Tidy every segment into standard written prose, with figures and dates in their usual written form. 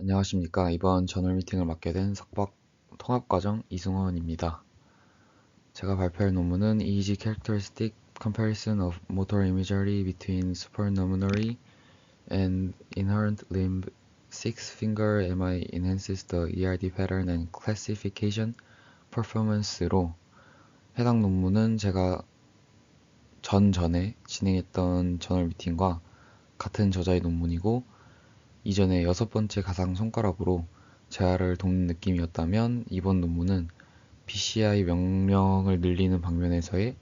안녕하십니까. 이번 저널 미팅을 맡게 된 석박 통합과정 이승원입니다. 제가 발표할 논문은 Easy Characteristic Comparison of Motor Imagery between Supernumerary and Inherent Limb 6-Finger MI Enhances the ERD Pattern and Classification Performance로 해당 논문은 제가 전에 진행했던 저널 미팅과 같은 저자의 논문이고 이전에 6번째 가상 손가락으로 재활을 돕는 느낌이었다면 이번 논문은 BCI 명령을 늘리는 방면에서의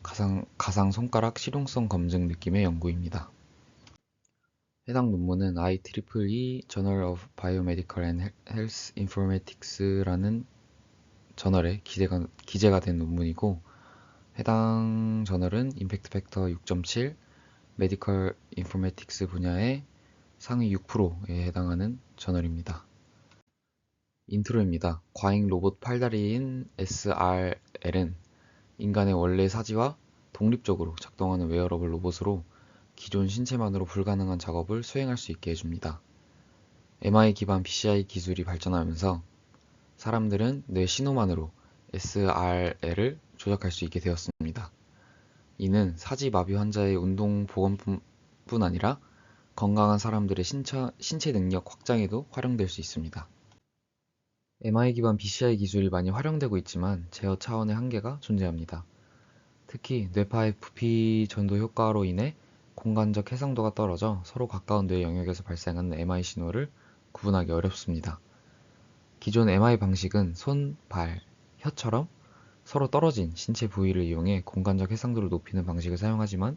가상 손가락 실용성 검증 느낌의 연구입니다. 해당 논문은 IEEE Journal of Biomedical and Health Informatics라는 저널에 기재가 된 논문이고 해당 저널은 임팩트 팩터 6.7 메디컬 인포메틱스 분야의 상위 6%에 해당하는 저널입니다. 인트로입니다. 과잉 로봇 팔다리인 SRL은 인간의 원래 사지와 독립적으로 작동하는 웨어러블 로봇으로 기존 신체만으로 불가능한 작업을 수행할 수 있게 해줍니다. MI 기반 BCI 기술이 발전하면서 사람들은 뇌 신호만으로 SRL을 조작할 수 있게 되었습니다. 이는 사지 마비 환자의 운동 보건뿐 아니라 건강한 사람들의 신체 능력 확장에도 활용될 수 있습니다. MI 기반 BCI 기술이 많이 활용되고 있지만 제어 차원의 한계가 존재합니다. 특히 뇌파의 부피 전도 효과로 인해 공간적 해상도가 떨어져 서로 가까운 뇌 영역에서 발생하는 MI 신호를 구분하기 어렵습니다. 기존 MI 방식은 손, 발, 혀처럼 서로 떨어진 신체 부위를 이용해 공간적 해상도를 높이는 방식을 사용하지만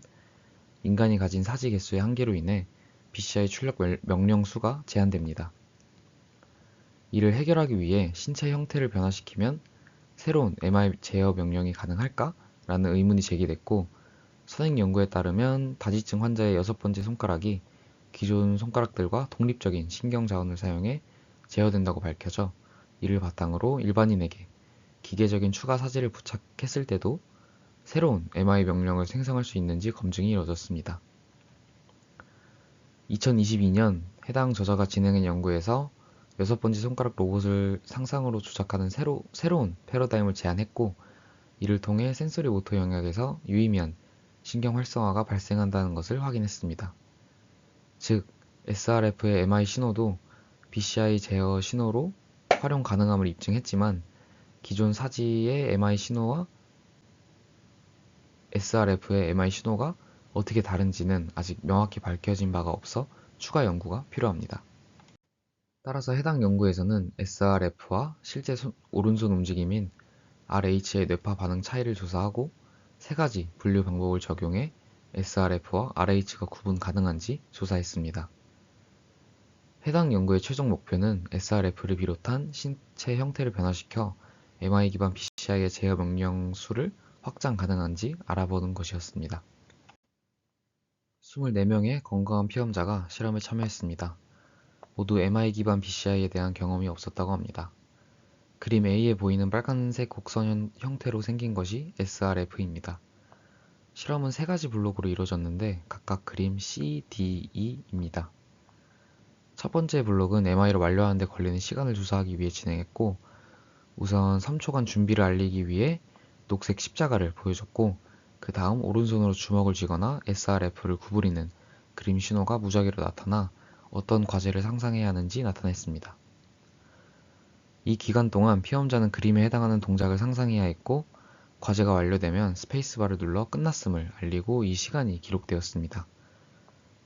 인간이 가진 사지 개수의 한계로 인해 BCI 출력 명령 수가 제한됩니다. 이를 해결하기 위해 신체 형태를 변화시키면 새로운 MI 제어 명령이 가능할까? 라는 의문이 제기됐고 선행 연구에 따르면 다지증 환자의 6번째 손가락이 기존 손가락들과 독립적인 신경 자원을 사용해 제어된다고 밝혀져 이를 바탕으로 일반인에게 기계적인 추가 사지를 부착했을 때도 새로운 MI 명령을 생성할 수 있는지 검증이 이뤄졌습니다. 2022년 해당 저자가 진행한 연구에서 6번째 손가락 로봇을 상상으로 조작하는 새로운 패러다임을 제안했고 이를 통해 센소리 모터 영역에서 유의미한 신경 활성화가 발생한다는 것을 확인했습니다. 즉, SRF의 MI 신호도 BCI 제어 신호로 활용 가능함을 입증했지만 기존 사지의 MI 신호와 SRF의 MI 신호가 어떻게 다른지는 아직 명확히 밝혀진 바가 없어 추가 연구가 필요합니다. 따라서 해당 연구에서는 SRF와 실제 오른손 움직임인 RH의 뇌파 반응 차이를 조사하고 세 가지 분류 방법을 적용해 SRF와 RH가 구분 가능한지 조사했습니다. 해당 연구의 최종 목표는 SRF를 비롯한 신체 형태를 변화시켜 MI 기반 BCI의 제어 명령 수를 확장 가능한지 알아보는 것이었습니다. 24명의 건강한 피험자가 실험에 참여했습니다. 모두 MI 기반 BCI에 대한 경험이 없었다고 합니다. 그림 A에 보이는 빨간색 곡선 형태로 생긴 것이 SRF입니다. 실험은 세 가지 블록으로 이루어졌는데 각각 그림 C, D, E입니다. 첫 번째 블록은 MI를 완료하는 데 걸리는 시간을 조사하기 위해 진행했고 우선 3초간 준비를 알리기 위해 녹색 십자가를 보여줬고 그 다음 오른손으로 주먹을 쥐거나 SRF를 구부리는 그림 신호가 무작위로 나타나 어떤 과제를 상상해야 하는지 나타냈습니다. 이 기간 동안 피험자는 그림에 해당하는 동작을 상상해야 했고 과제가 완료되면 스페이스바를 눌러 끝났음을 알리고 이 시간이 기록되었습니다.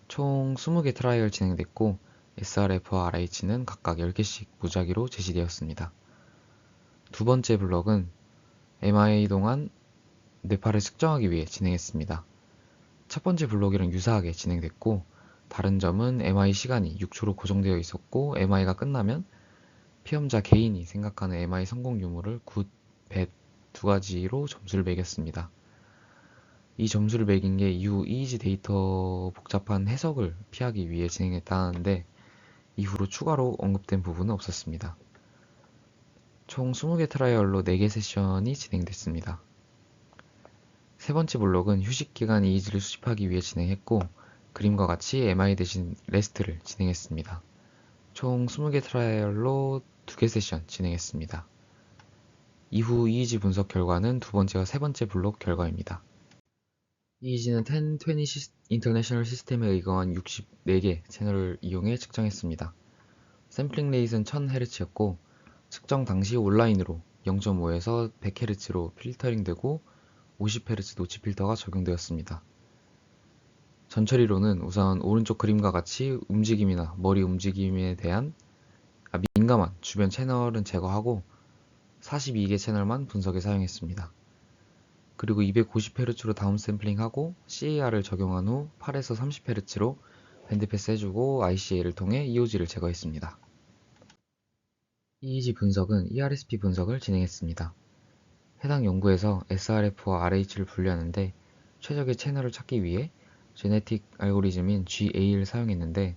총 20개 트라이얼 진행됐고 SRF와 RH는 각각 10개씩 무작위로 제시되었습니다. 두 번째 블럭은 MI 동안 뇌파를 측정하기 위해 진행했습니다. 첫 번째 블록이랑 유사하게 진행됐고 다른 점은 MI 시간이 6초로 고정되어 있었고 MI가 끝나면 피험자 개인이 생각하는 MI 성공 유무를 굿, 뱃 두 가지로 점수를 매겼습니다. 이 점수를 매긴 게 이후 EEG 데이터 복잡한 해석을 피하기 위해 진행했다는데 이후로 추가로 언급된 부분은 없었습니다. 총 20개 트라이얼로 4개 세션이 진행됐습니다. 세 번째 블록은 휴식 기간 EEG를 수집하기 위해 진행했고 그림과 같이 MI 대신 레스트를 진행했습니다. 총 20개 트라이얼로 2개 세션 진행했습니다. 이후 EEG 분석 결과는 두 번째와 세 번째 블록 결과입니다. EEG는 1020 인터내셔널 시스템에 의거한 64개 채널을 이용해 측정했습니다. 샘플링 레이트는 1000Hz였고 측정 당시 온라인으로 0.5에서 100Hz로 필터링되고 50Hz 노치 필터가 적용되었습니다. 전처리로는 우선 오른쪽 그림과 같이 움직임이나 머리 움직임에 대한 민감한 주변 채널은 제거하고 42개 채널만 분석에 사용했습니다. 그리고 250Hz로 다운샘플링하고 CAR을 적용한 후 8에서 30Hz로 밴드패스 해주고 ICA를 통해 EOG를 제거했습니다. EEG 분석은 ERSP 분석을 진행했습니다. 해당 연구에서 SRF와 RH를 분류하는데 최적의 채널을 찾기 위해 제네틱 알고리즘인 GA를 사용했는데,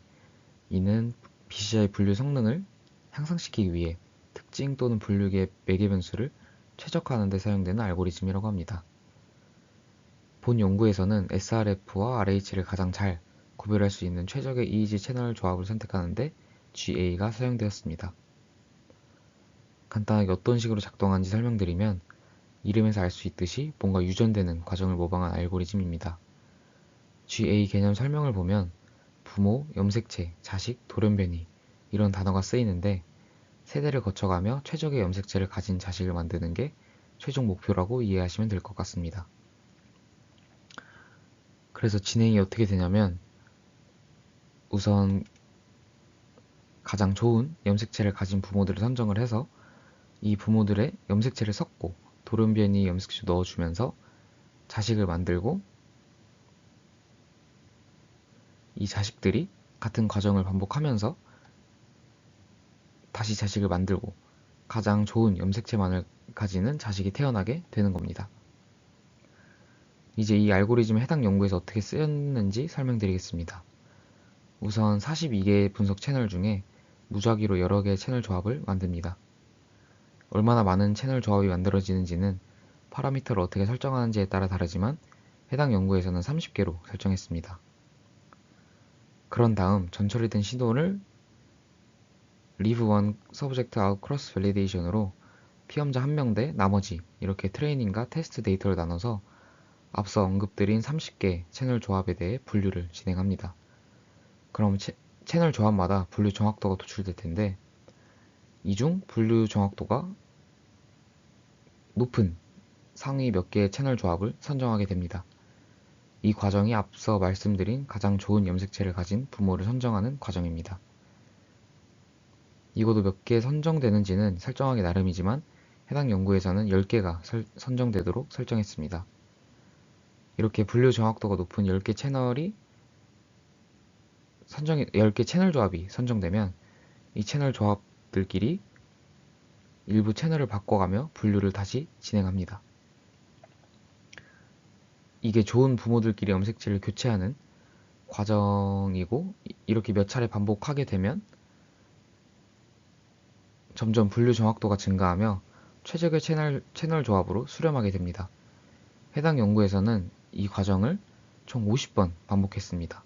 이는 BCI 분류 성능을 향상시키기 위해 특징 또는 분류의 매개 변수를 최적화하는 데 사용되는 알고리즘이라고 합니다. 본 연구에서는 SRF와 RH를 가장 잘 구별할 수 있는 최적의 EEG 채널 조합을 선택하는데 GA가 사용되었습니다. 간단하게 어떤 식으로 작동하는지 설명드리면, 이름에서 알 수 있듯이 뭔가 유전되는 과정을 모방한 알고리즘입니다. GA 개념 설명을 보면 부모, 염색체, 자식, 돌연변이 이런 단어가 쓰이는데, 세대를 거쳐가며 최적의 염색체를 가진 자식을 만드는 게 최종 목표라고 이해하시면 될 것 같습니다. 그래서 진행이 어떻게 되냐면, 우선 가장 좋은 염색체를 가진 부모들을 선정을 해서 이 부모들의 염색체를 섞고 돌연변이 염색체 넣어주면서 자식을 만들고, 이 자식들이 같은 과정을 반복하면서 다시 자식을 만들고 가장 좋은 염색체만을 가지는 자식이 태어나게 되는 겁니다. 이제 이 알고리즘이 해당 연구에서 어떻게 쓰였는지 설명드리겠습니다. 우선 42개의 분석 채널 중에 무작위로 여러 개의 채널 조합을 만듭니다. 얼마나 많은 채널 조합이 만들어지는지는 파라미터를 어떻게 설정하는지에 따라 다르지만 해당 연구에서는 30개로 설정했습니다. 그런 다음 전처리된 신호를 leave one subject out cross validation으로 피험자 1명 대 나머지 이렇게 트레이닝과 테스트 데이터를 나눠서 앞서 언급드린 30개 채널 조합에 대해 분류를 진행합니다. 그럼 채널 조합마다 분류 정확도가 도출될 텐데, 이 중 분류 정확도가 높은 상위 몇 개의 채널 조합을 선정하게 됩니다. 이 과정이 앞서 말씀드린 가장 좋은 염색체를 가진 부모를 선정하는 과정입니다. 이것도 몇 개 선정되는지는 설정하기 나름이지만 해당 연구에서는 10개가 선정되도록 설정했습니다. 이렇게 분류 정확도가 높은 10개 채널 조합이 선정되면 이 채널 조합들끼리 일부 채널을 바꿔가며 분류를 다시 진행합니다. 이게 좋은 부모들끼리 염색체를 교체하는 과정이고, 이렇게 몇 차례 반복하게 되면 점점 분류 정확도가 증가하며 최적의 채널 조합으로 수렴하게 됩니다. 해당 연구에서는 이 과정을 총 50번 반복했습니다.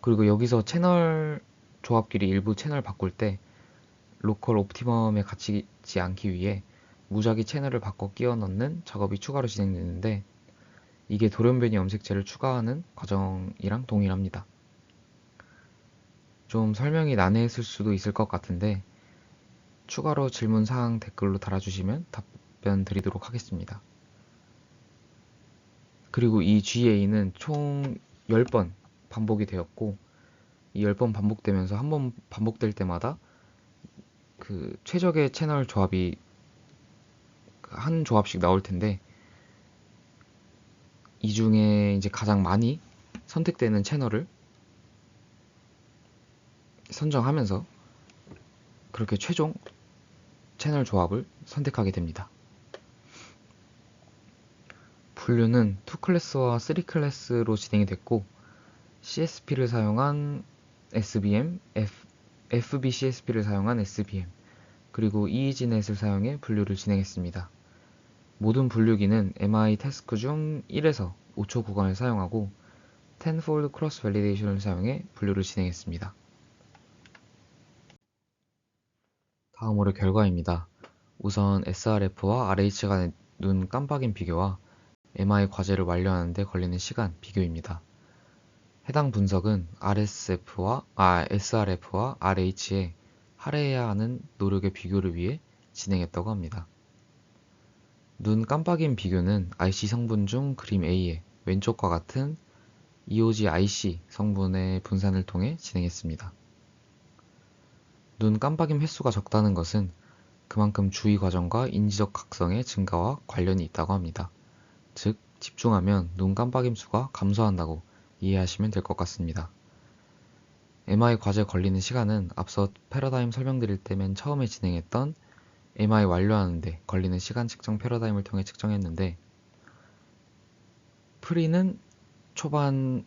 그리고 여기서 채널 조합끼리 일부 채널 바꿀 때 로컬 옵티멈에 갇히지 않기 위해 무작위 채널을 바꿔 끼워 넣는 작업이 추가로 진행되는데, 이게 돌연변이 염색체를 추가하는 과정이랑 동일합니다. 좀 설명이 난해했을 수도 있을 것 같은데 추가로 질문 사항 댓글로 달아주시면 답변 드리도록 하겠습니다. 그리고 이 GA는 총 10번 반복이 되었고, 이 10번 반복되면서 한 번 반복될 때마다 그 최적의 채널 조합이 한 조합씩 나올 텐데, 이 중에 이제 가장 많이 선택되는 채널을 선정하면서 그렇게 최종 채널 조합을 선택하게 됩니다. 분류는 2클래스와 3클래스로 진행이 됐고, CSP를 사용한 SBM, FBCSP를 사용한 SBM, 그리고 EEGNet을 사용해 분류를 진행했습니다. 모든 분류기는 MI 태스크 중 1에서 5초 구간을 사용하고 10-fold cross validation을 사용해 분류를 진행했습니다. 다음으로 결과입니다. 우선 SRF와 RH 간의 눈 깜빡임 비교와 MI 과제를 완료하는 데 걸리는 시간 비교입니다. 해당 분석은 SRF와 RH의 할애해야 하는 노력의 비교를 위해 진행했다고 합니다. 눈 깜빡임 비교는 IC 성분 중 그림 A의 왼쪽과 같은 EOG IC 성분의 분산을 통해 진행했습니다. 눈 깜빡임 횟수가 적다는 것은 그만큼 주의 과정과 인지적 각성의 증가와 관련이 있다고 합니다. 즉, 집중하면 눈 깜빡임 수가 감소한다고 이해하시면 될 것 같습니다. MI 과제 걸리는 시간은 앞서 패러다임 설명드릴 때 맨 처음에 진행했던 MI 완료하는데 걸리는 시간 측정 패러다임을 통해 측정했는데, 프리는 초반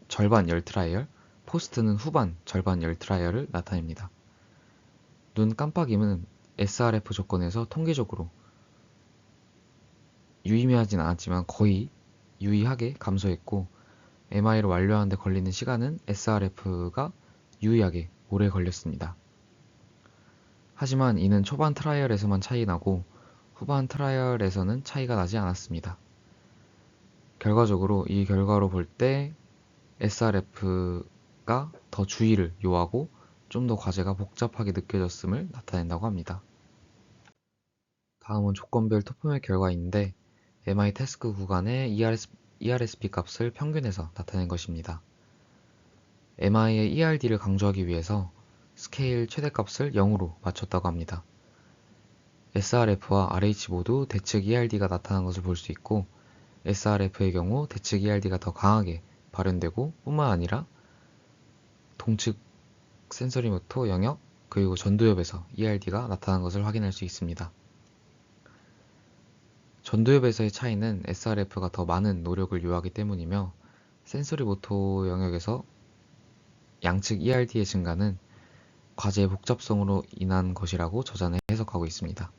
절반 열 트라이얼, 포스트는 후반 절반 열 트라이얼을 나타냅니다. 눈 깜빡임은 SRF 조건에서 통계적으로 유의미하진 않았지만 거의 유의하게 감소했고, MI를 완료하는데 걸리는 시간은 SRF가 유의하게 오래 걸렸습니다. 하지만 이는 초반 트라이얼에서만 차이 나고 후반 트라이얼에서는 차이가 나지 않았습니다. 결과적으로 이 결과로 볼 때 SRF가 더 주의를 요하고 좀 더 과제가 복잡하게 느껴졌음을 나타낸다고 합니다. 다음은 조건별 토포맵 결과인데 MI 태스크 구간의 ERSP 값을 평균해서 나타낸 것입니다. MI의 ERD를 강조하기 위해서 스케일 최대값을 0으로 맞췄다고 합니다. SRF와 RH 모두 대측 ERD가 나타난 것을 볼 수 있고, SRF의 경우 대측 ERD가 더 강하게 발현되고 뿐만 아니라 동측 센서리모터 영역 그리고 전두엽에서 ERD가 나타난 것을 확인할 수 있습니다. 전두엽에서의 차이는 SRF가 더 많은 노력을 요하기 때문이며, 센서리모터 영역에서 양측 ERD의 증가는 과제의 복잡성으로 인한 것이라고 저자는 해석하고 있습니다.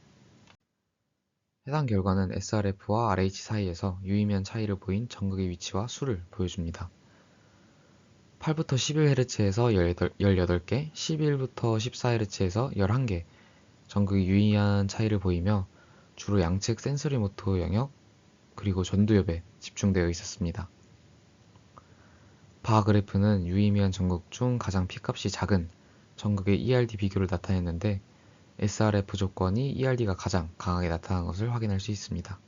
해당 결과는 SRF와 RH 사이에서 유의미한 차이를 보인 전극의 위치와 수를 보여줍니다. 8부터 11Hz에서 18개, 11부터 14Hz에서 11개 전극이 유의미한 차이를 보이며 주로 양측 센서리 모터 영역 그리고 전두엽에 집중되어 있었습니다. 바 그래프는 유의미한 전극 중 가장 P값이 작은 전극의 ERD 비교를 나타냈는데 SRF 조건이 ERD가 가장 강하게 나타난 것을 확인할 수 있습니다.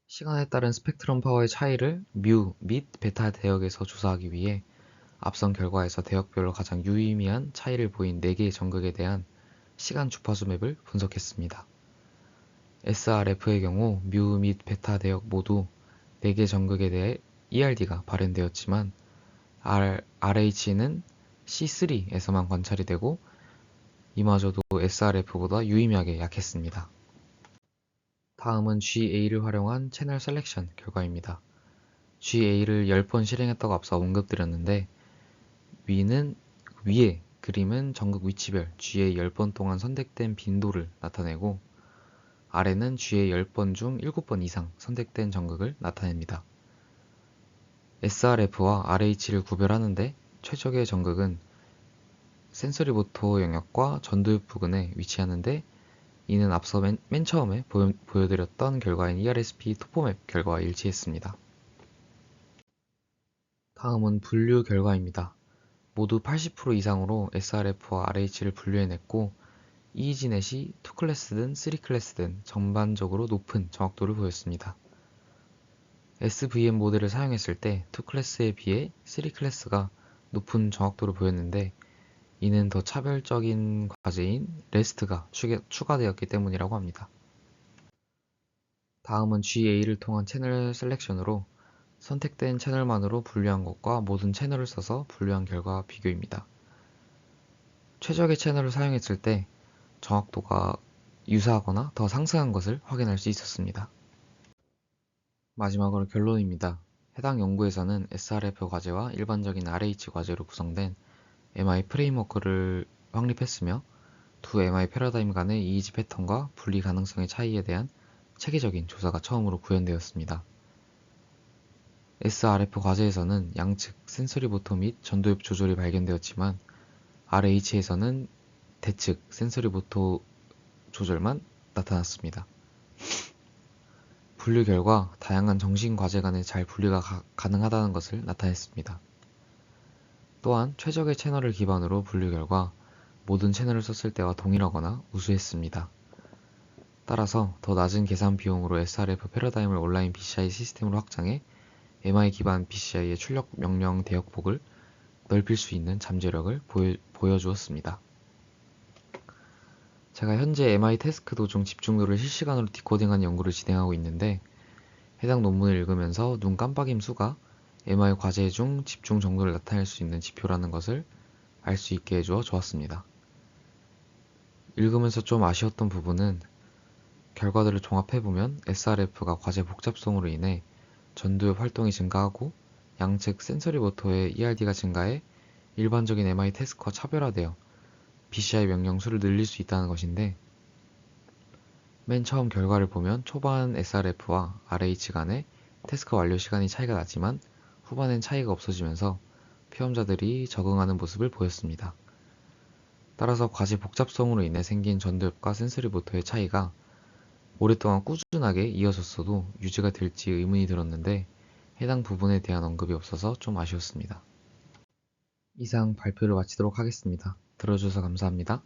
시간에 따른 스펙트럼 파워의 차이를 뮤 및 베타 대역에서 조사하기 위해 앞선 결과에서 대역별로 가장 유의미한 차이를 보인 4개의 전극에 대한 시간 주파수 맵을 분석했습니다. SRF의 경우 뮤 및 베타 대역 모두 4개 전극에 대해 ERD가 발현되었지만 RH는 C3에서만 관찰이 되고 이마저도 SRF보다 유의미하게 약했습니다. 다음은 GA를 활용한 채널 셀렉션 결과입니다. GA를 10번 실행했다고 앞서 언급드렸는데 위에 그림은 전극 위치별 GA 10번 동안 선택된 빈도를 나타내고 아래는 GA 10번 중 7번 이상 선택된 전극을 나타냅니다. SRF와 RH를 구별하는데 최적의 전극은 센서리 모터 영역과 전두엽 부근에 위치하는데, 이는 앞서 맨 처음에 보여드렸던 결과인 ERSP 토포맵 결과와 일치했습니다. 다음은 분류 결과입니다. 모두 80% 이상으로 SRF와 RH를 분류해냈고 EEG넷이 2클래스든 3클래스든 전반적으로 높은 정확도를 보였습니다. SVM 모델을 사용했을 때 2클래스에 비해 3클래스가 높은 정확도를 보였는데, 이는 더 차별적인 과제인 REST가 추가되었기 때문이라고 합니다. 다음은 GA를 통한 채널 셀렉션으로 선택된 채널만으로 분류한 것과 모든 채널을 써서 분류한 결과 비교입니다. 최적의 채널을 사용했을 때 정확도가 유사하거나 더 상승한 것을 확인할 수 있었습니다. 마지막으로 결론입니다. 해당 연구에서는 SRF 과제와 일반적인 RH 과제로 구성된 MI 프레임워크를 확립했으며 두 MI 패러다임 간의 이미지 패턴과 분리 가능성의 차이에 대한 체계적인 조사가 처음으로 구현되었습니다. SRF 과제에서는 양측 센서리 모터 및 전도엽 조절이 발견되었지만 RH에서는 대측, 센서리 모터 조절만 나타났습니다. 분류 결과 다양한 정신 과제 간에 잘 분류가 가능하다는 것을 나타냈습니다. 또한 최적의 채널을 기반으로 분류 결과 모든 채널을 썼을 때와 동일하거나 우수했습니다. 따라서 더 낮은 계산 비용으로 SRF 패러다임을 온라인 BCI 시스템으로 확장해 MI 기반 BCI의 출력 명령 대역폭을 넓힐 수 있는 잠재력을 보여주었습니다. 제가 현재 MI 태스크 도중 집중도를 실시간으로 디코딩하는 연구를 진행하고 있는데 해당 논문을 읽으면서 눈 깜빡임 수가 MI 과제 중 집중 정도를 나타낼 수 있는 지표라는 것을 알 수 있게 해주어 좋았습니다. 읽으면서 좀 아쉬웠던 부분은 결과들을 종합해보면 SRF가 과제 복잡성으로 인해 전두엽 활동이 증가하고 양측 센서리 모터의 ERD가 증가해 일반적인 MI 태스크와 차별화되어 BCI 명령 수를 늘릴 수 있다는 것인데 맨 처음 결과를 보면 초반 SRF와 RH 간의 태스크 완료 시간이 차이가 나지만 후반엔 차이가 없어지면서 피험자들이 적응하는 모습을 보였습니다. 따라서 과제 복잡성으로 인해 생긴 전두엽과 센서리 모터의 차이가 오랫동안 꾸준하게 이어졌어도 유지가 될지 의문이 들었는데 해당 부분에 대한 언급이 없어서 좀 아쉬웠습니다. 이상 발표를 마치도록 하겠습니다. 들어주셔서 감사합니다.